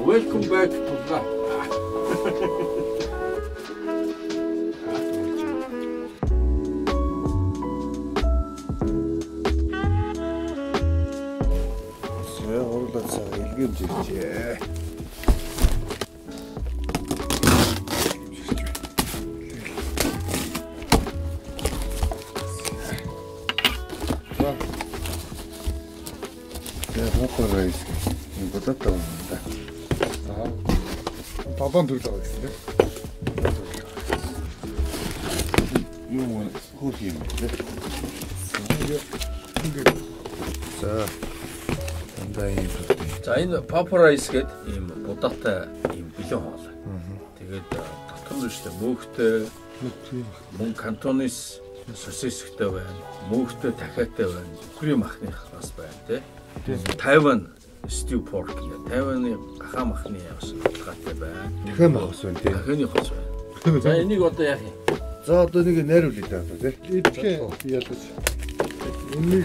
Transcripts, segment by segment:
Welcome back to life. Оруулаад илгээж ирчээ. Хапарайс. Бодоод байгаа юм да. Таван төрөл байгаа гэсэн тийм. Юу хөөс юм бэ? За энэ paparized гэдэг ийм будаатай ийм бэлэн хоол. Тэгээд дотор нь шүү дээ мөөхтэй, мөн кантонис сосистэй байна, мөөхтэй дахиатай байна, крем махных бас байна тий. Тайван stew pork гэдэг. Тайваны гахаа махны бас хатгалтай байна. Дахиад махс байна тий. Дахианы хос байна. За энийг одоо яах юм? За одоо нэг найруулъя даа тий. Идэх ялгаж. Энийг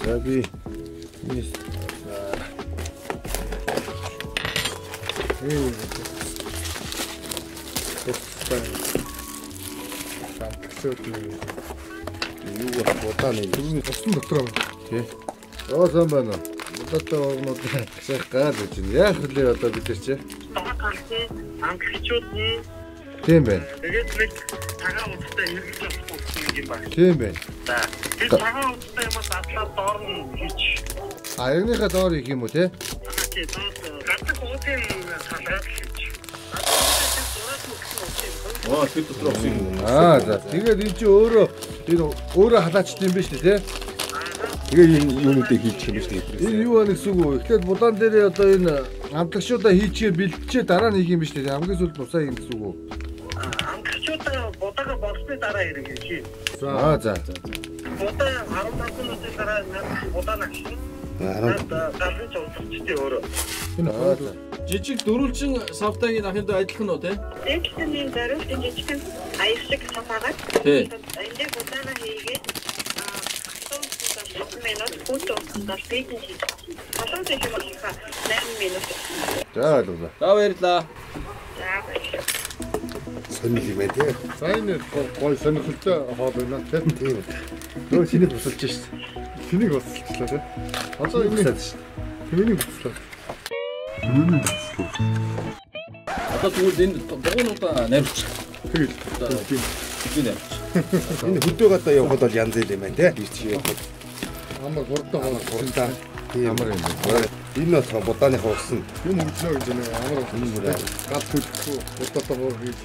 за би юу боданы усан дотор тий. Сан байна. Удаатай орнууд гашаах гал гэж байна. Яах вэ одоо бид нар чи? Амтгчууд нь тийм байна. тэгээд нэг цагаан утастай хэрэглэж авах юм байна. Тийм байна. За тэр цагаан утастай юмас атлаа доор нь хийж. Аяныхаа доор их юм уу те? Тийм гадаг уутын салгаад хийж. Хэд дотор авсан юм. За тэгээд энэ чи өөрөө халаачт юм биш үү те? Тэгээ энэ юунуудыг хийчих юм биш үү? Энэ юу байна гэсэн үг вэ? Эхлээд будаан дээр одоо энэ амтлагчудаа хийчихээ бэлтчээ дараа нь хийх юм биш үү? Хамгийн сүүлд бусаа юм гэсэн үг үү? Амтлагчудаа будаага болсны дараа хэрэг хийж. За. Будаа 15 минутын дараа будаа нагшин. Галын цогцолчтой өөрөө. Жижиг дөрвөлжин савтагийн ахын дэ адилхан уу те? Эцсийн даруйсан жижигхэн аяшиг саваагаад энэ будаана хийгээд минут фото дасгийгэн хийж. Асууж их юм аа 8 минут. За лула. За баярлаа. За баярлалаа. Сонир юм тий. За энэ гой сонирхолтой хоол байна тийм. Нөө чиний тусалж шít. Чиний тусалчлаа тий. Одоо энэ тусалж шít. Чиний тусалж. Одоо тэгвэл энэ дугуйнуудаа намжчих. Тэгэл. Тийм ээ. Энэ хөдөө гадаа явхад бол янз бүр юм байна те. Би чи явхад амар хурдан амар юм байна. Энэ бас будааны хуусан юм өгнө гэж нэ амар хурдан гал хүлэхгүй удаатай хуур хийж.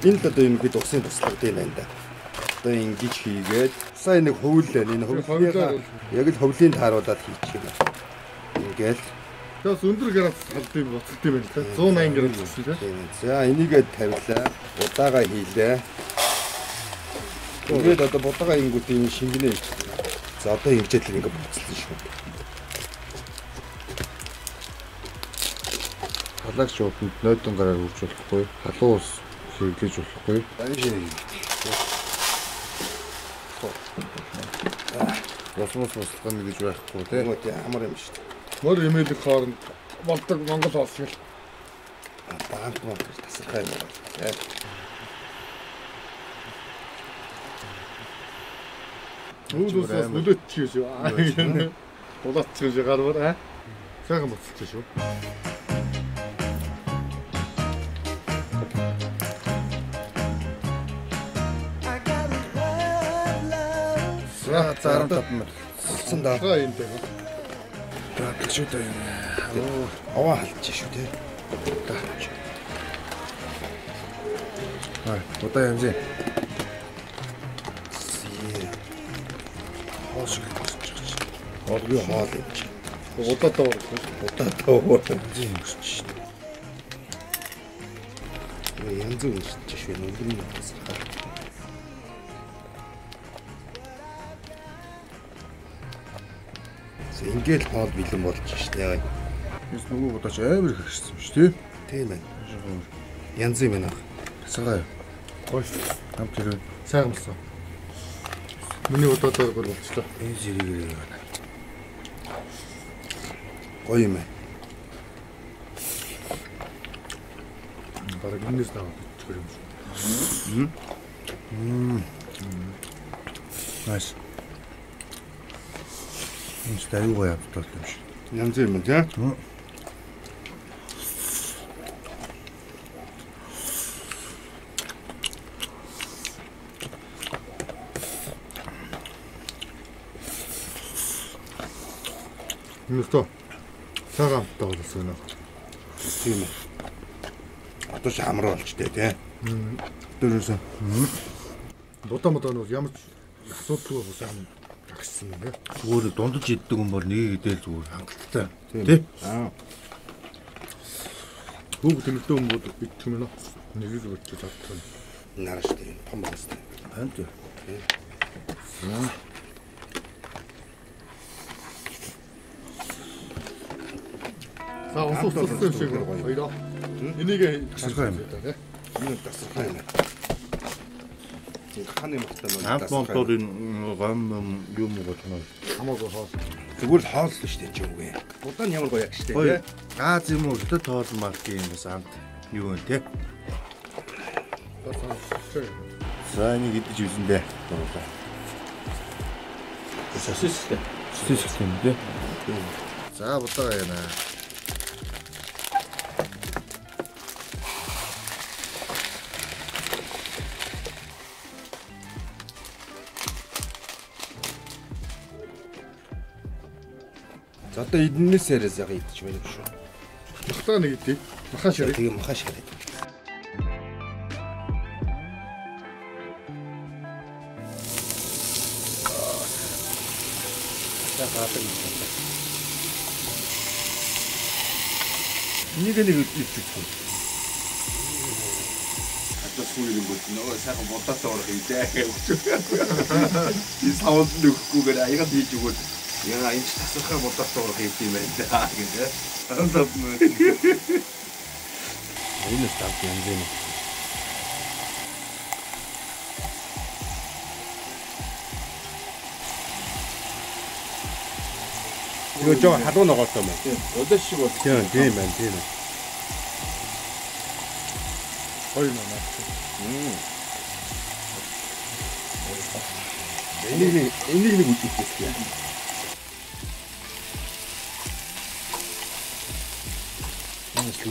Энэ л одоо юм хэд усын туслаг юм байна да. Одоо ингэж хийгээд сая нэг хөвлөө энэ хөвлөөнийхөө яг л хөвлийн тааруулаад хийчих юм. Ингээл тэгээс өндөр градус халдсан боцолт юм байна те. 180 градус гэсэн те. За энийгээ тавилаа. Удаагаа хийлээ. Тэгээд одоо будаага ингүүтийн шингэнэ. За одоо ингэж л ингэ буцалсан шүү. Халагч ууданд нойдон гараар үрж болохгүй. Халуун ус хэрэглэж болохгүй. Босмос бослого нэг гэж байхгүй тийм. Амар юм шүү. Мөр эмээлэг хооронд болдог Монгол улс гэл. Банк тасархай юм байна. Үүдээс нүдэтчих шүү. Булаацчих шүү гарвар сайхан буцчих шүү. За 15 минут. Болсон да. Юм дээ. Шүү дээ. Аваа халж шүү те. Удаа юм зэ. Хоос хоол хоол юм чи. Удаатай уур юм чи. Янз бүр чи шүү нүгний тасархай. Ингээл хоол бэлэн болж штэ. Ես нөгөө удаач амар их хэрэгсэн шүү тий. Тийм байна. Янз юм байна. Цагаа. Гой. Хамт ирээ. Сайхан болсон. Миний удаатай болчихлоо. Энэ зэрэг байна. Гоё юм байна. бараг энэс наваад ичгэр юм шиг. Nice. Энэ аюугаа явтал юм шиг. Янз юм тий. Нүстө цагаамттай болсон юм. Тийм ээ. Одоо ч амар болчтой тий. Дөрөөсөө. Будаа нь ямар ч асуудалгүй бас ам агссан юм тий. Зүгээр дундаж иддэг юм бол нэг идэл зүгээр хангалттай. Тий. Хүүхд тэмэлдэн хүмүүс идэх юм нөө. Нэгийг өчөж авдаг. Нараш тий. Том байгаас тий. Хант. За уссан шиг хоёроо. Энийг тасархай юм тий. Энэ тасархай юм. Ханы махтаа Хамт монторын гам юм болгоно. хамаагүй хоол. зүгээр л хоол л штэ ч үгүй. Будаа нь ямар гоё яг штэ тий. Газ юм уу хөтөд тоол маркийн бас хамт юу вэ тий. За нэг идэж үзэндээ. Сосистэй. Сосистэй юм тий. За будаа яана. За одоо эднээс яриас яга идэж байна шүү. Махтаа нэг идэх. Махан ширээ. Тэгээ махан ширээ. Нэг идэж үзсэн. Одоо сүүлийн гол нөгөө сайхан бодоосоо орох идэх гэж. Энэ саунд нөхгүйгээр аяга хийж өгөөд яа энэ тасархай бодоосоо орох юм байна гэдэг. Андаа мөн. Энэ став янз юм. 이거 저 하도 넣었어 뭐. 8시 бол тийм байна, тийм. Хоёр наа. Энийг нэг үтчихсэн юм.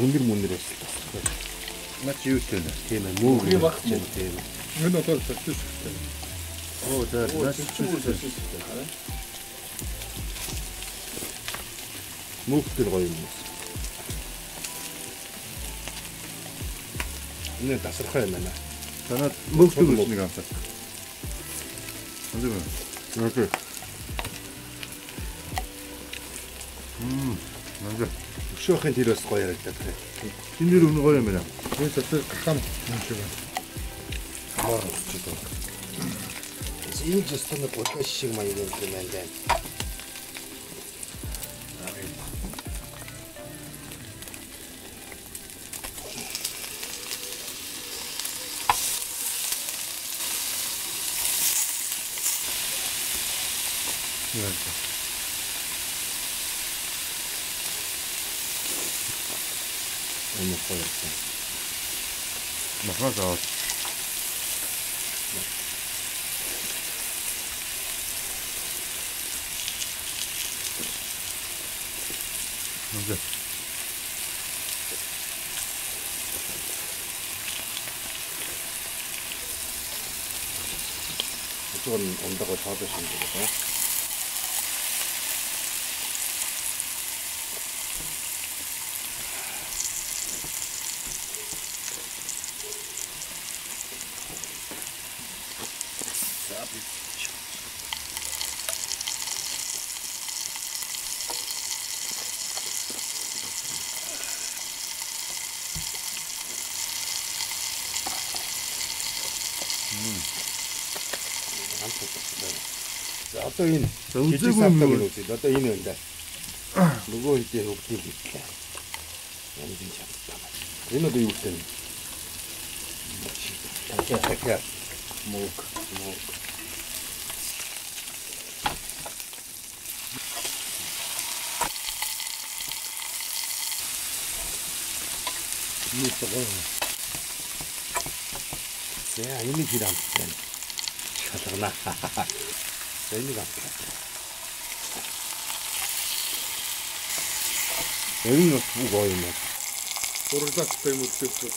Өндөр мөндөр байсан. Наач юу ч вэ? Тийм ээ, муу юм багч юм тийм. Энэ одоо сосистэй. Оо, за наач сосистэй. Мөхтөр гоё юм. Энэ тасархай юм байна. Танад мөхтөр нэг амтаа. Анзаа. Окей. Анзаа. Өшөөхөн тэр бас гоё ярагдаад байна. Энэ дэр өнө гоё юм байна. Энэ сосис гахам юм шиг байна. Аа, чиг. Энэ ч өстө нэг бодгоо шиг маяг юм байна. Энэ гоё. Махнаа. Анзаа. 이건 온다고 잡으시면 되겠다. За одоо энэ үзээгүй юм үү? Одоо энэ байна да. Нөгөө хэдийн хөвгдийг битлээ. Ямар юм чадтаа. Энэ одоо юу гэдэг юм? Дахиад мог. За энийг хэр амтсан. Шалгана. За энийг амтлаа. Энэ нь бүх гоё юм аа. Урлаастай юм үлдээв.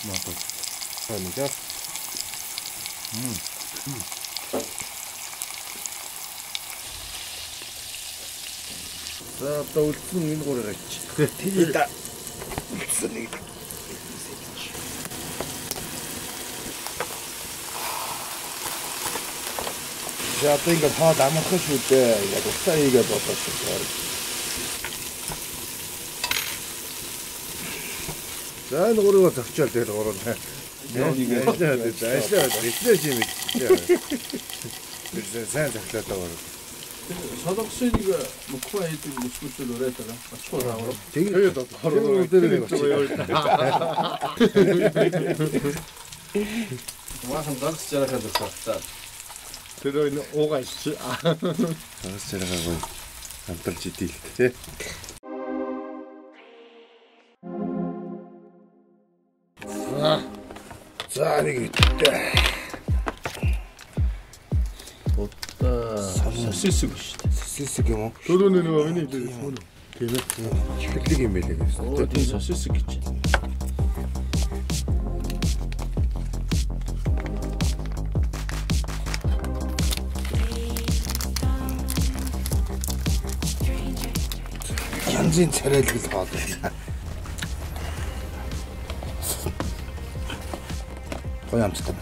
Надад. Анга. За одоо үлдсэн энэ гурыг ачиж. Тэгээ да. Үлдсэн нэг. За одоо ингээд хаад амархан шүү дээ. Яг уцаа хийгээд болоод шүү. За энэ гурыг зовчоол дээр гурав. Ажлаа бэлдэж юм чи. Сайн захлаад байгаа. Солонгосын нэг мөхөө хийдэг мөсгөлтөл өрөөд байгаа. Ачхуу аваа. Тэгээд хороо дээр нэг очив. Маахан данс жарахад өгсөн. Тэр энэ уугаач. Данс жарахаа хамтарч идээл тий. За нэг идэ. Сосиск шүү дээ. Сосиск юм уу? Төрөний нэг миний дээр юм. Тийм ээ. Чихлэг юм байлээ гэсэн. Оо тийм сосиск гэж. Янзын царайлгал хоол. Гоё амттай.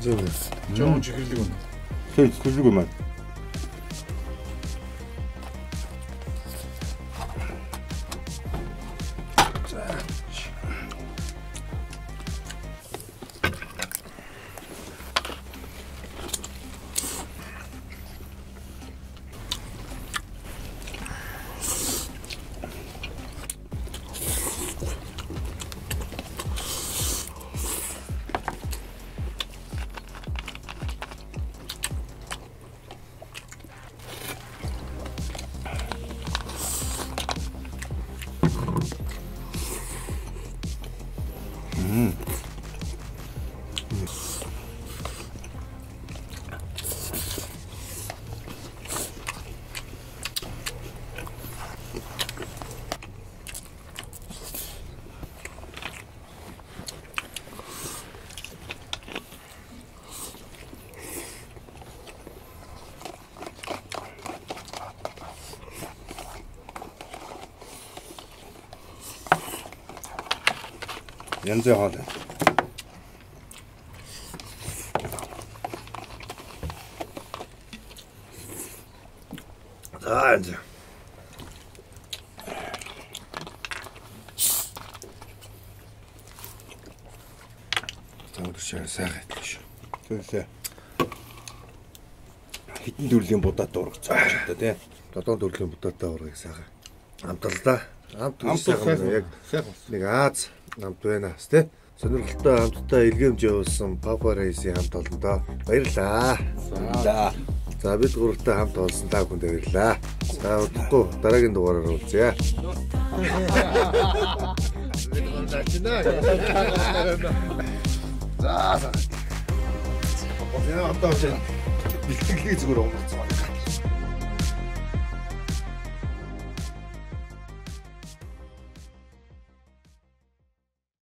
Зөв. Жоо чихэрлэг юм. Тэг чихэрлэг юм аа. Янзын хоол. За энэ. Төвчээр сайхан итлээ шүү. Тэгсээ. Хитэн төрлийн будаатай ургацсан ч одоо тий. Додон төрлийн будаатай ургыг сайхан. Амталдаа. Амт сайхан яг нэг Аз амт байна бас тий. Сонирхолтой хамтдаа илгээмж явуулсан Papa Rice-ийн хамт олондоо баярлаа. За бид гуравтай хамт олсон та бүхэнд баярлаа. За удахгүй дараагийн дугаараар уулзъя. За. Яа одоо бэлтгэлээ зүгээр өнгөрцөн.